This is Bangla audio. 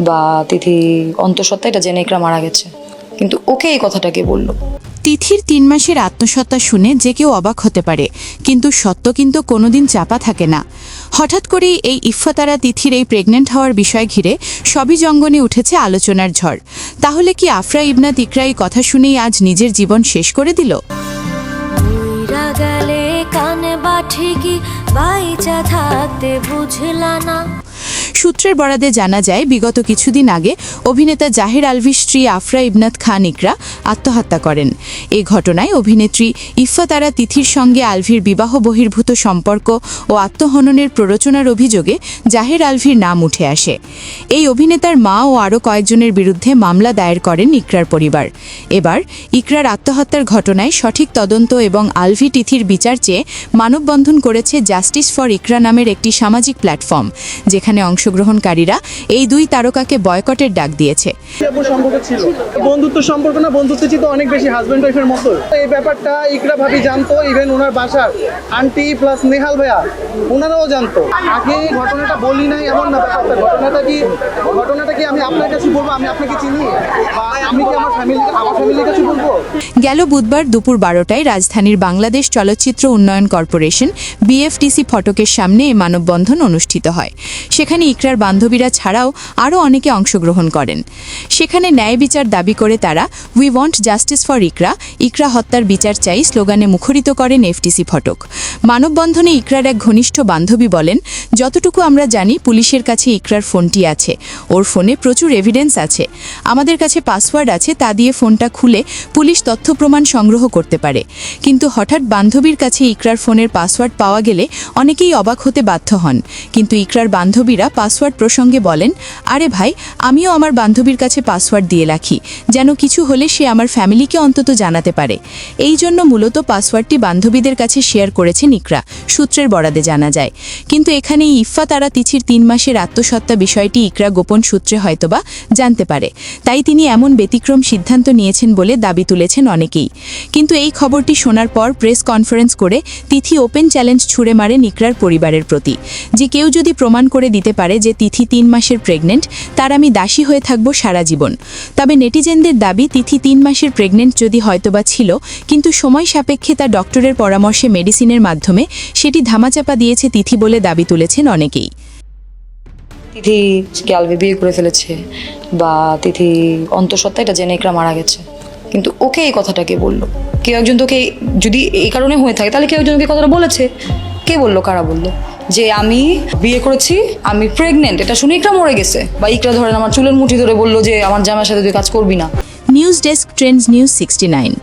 বা তিথি অন্তঃসত্ত্বা এটা জেনে ইকরা মারা গেছে, কিন্তু ওকে এই কথাটা কে বললো? তিথির ৩ মাসের আত্মসত্ত্বা শুনে যে কেউ অবাক হতে পারে, কিন্তু সত্য কিন্তু কোনোদিন চাপা থাকে না। হঠাৎ করেই এই ইফফাতারা তিথির এই প্রেগনেন্ট হওয়ার বিষয় ঘিরে সবই জঙ্গনে উঠেছে আলোচনার ঝড়। তাহলে কি আফরা ইবনাত ইকরা এই কথা শুনেই আজ নিজের জীবন শেষ করে দিল? সূত্রের বরাদে জানা যায়, বিগত কিছুদিন আগে অভিনেতা জাহির আলভির স্ত্রী আফরা ইবনাত খান ইকরা আত্মহত্যা করেন। এই ঘটনায় অভিনেত্রী ইফফাতারা তিথির সঙ্গে আলভির বিবাহ বহির্ভূত সম্পর্ক ও আত্মহননের প্ররোচনার অভিযোগে জাহির আলভির নাম উঠে আসে। এই অভিনেতার মা ও আরও কয়েকজনের বিরুদ্ধে মামলা দায়ের করেন ইকরার পরিবার। এবার ইকরার আত্মহত্যার ঘটনায় সঠিক তদন্ত এবং আলভি তিথির বিচার চেয়ে মানববন্ধন করেছে জাস্টিস ফর ইকরা নামের একটি সামাজিক প্ল্যাটফর্ম, যেখানে অংশগ্রহণকারীরা এই 2 তারকাকে বয়কটের ডাক দিয়েছে। বন্ধুত্ব সম্পর্ক না, বন্ধুত্ব ছিল অনেক বেশি হাজব্যান্ড ওয়াইফের মতো। এই ব্যাপারটা ইকরা ভাবি জানতো, ইভেন ওনার বাসার আন্টি প্লাস নেহাল ভাইয়া ওনারাও জানতো। আগে ঘটনাটা বলি নাই এমন না, ব্যাপারটা ঘটনাটা কি আমি আপনার কাছে বলবো, আমি আপনাকে চিনি, বা আমি কি আমার ফ্যামিলির কাছে বলবো? গেল বুধবার দুপুর 12টায় রাজধানীর বাংলাদেশ চলচ্চিত্র উন্নয়ন কর্পোরেশন বিএফটিসি ফটকের সামনে এই মানববন্ধন অনুষ্ঠিত হয়। সেখানে ইকরার বান্ধবীরা ছাড়াও আরও অনেকে অংশগ্রহণ করেন। সেখানে ন্যায় বিচার দাবি করে তারা উই ওয়ান্ট জাস্টিস ফর ইকরা, ইকরা হত্যার বিচার চাই স্লোগানে মুখরিত করেন এফটিসি ফটক। মানববন্ধনে ইকরার এক ঘনিষ্ঠ বান্ধবী বলেন, যতটুকু আমরা জানি পুলিশের কাছে ইকরার ফোনটি আছে, ওর ফোনে প্রচুর এভিডেন্স আছে, আমাদের কাছে পাসওয়ার্ড আছে, তা দিয়ে ফোনটা খুলে পুলিশ তথ্য প্রমাণ সংগ্রহ করতে পারে। কিন্তু হঠাৎ বান্ধবীর কাছে ইকরার ফোনের পাসওয়ার্ড পাওয়া গেলে অনেকেই অবাক হতে বাধ্য হন। কিন্তু ইকরার বান্ধবীরা পাসওয়ার্ড প্রসঙ্গে বলেন, আরে ভাই, আমিও আমার বান্ধবীর কাছে পাসওয়ার্ড দিয়ে রাখি, যেন কিছু হলে সে আমার ফ্যামিলিকে অন্তত জানাতে পারে। এই জন্য মূলত পাসওয়ার্ডটি বান্ধবীদের কাছে শেয়ার করেছেন ইকরা, সূত্রের বরাদে জানা যায়। কিন্তু এখানেই ইফফাতারা তিথির 3 মাসের আত্মসত্ত্বা বিষয়টি ইকরা গোপন সূত্রে হয়তোবা জানতে পারে, তাই তিনি এমন ব্যতিক্রম সিদ্ধান্ত নিয়েছেন বলে দাবি তুলেছেন অনেকেই। কিন্তু এই খবরটি শোনার পর প্রেস কনফারেন্স করে তিথি ওপেন চ্যালেঞ্জ ছুড়ে মারেন ইকরার পরিবারের প্রতি, যে কেউ যদি প্রমাণ করে দিতে পারে যে তিথি 3 মাসের প্রেগনেন্ট, তার আমি দাসী হয়ে থাকব সারা জীবন। তবে নেটিজেনদের দাবি, তিথি 3 মাসের প্রেগনেন্ট যদি হয়তোবা ছিল, কিন্তু সময় সাপেক্ষে তার ডক্টরের পরামর্শে মেডিসিনের মাধ্যমে সেটি ধামাচাপা দিয়েছে তিথি বলে দাবি তুলেছেন অনেকেই। তিথি আলভি বিয়ে করে ফেলেছে বা তিথি অন্তঃসত্ত্বা এটা জেনে ইকরা মারা গেছে, কিন্তু ওকে এই কথাটা কে বললো? কেউ একজন তোকে, যদি এই কারণে হয়ে থাকে তাহলে কেউ একজনকে কথাটা বলেছে। কে বললো? কারা বললো যে আমি বিয়ে করেছি, আমি প্রেগনেন্ট, এটা শুনে ইকরা মরে গেছে? বা ইকরা ধরেন আমার চুলের মুঠি ধরে বললো যে আমার জামাইয়ের সাথে তুই কাজ করবি না। News desk, Trends news 69।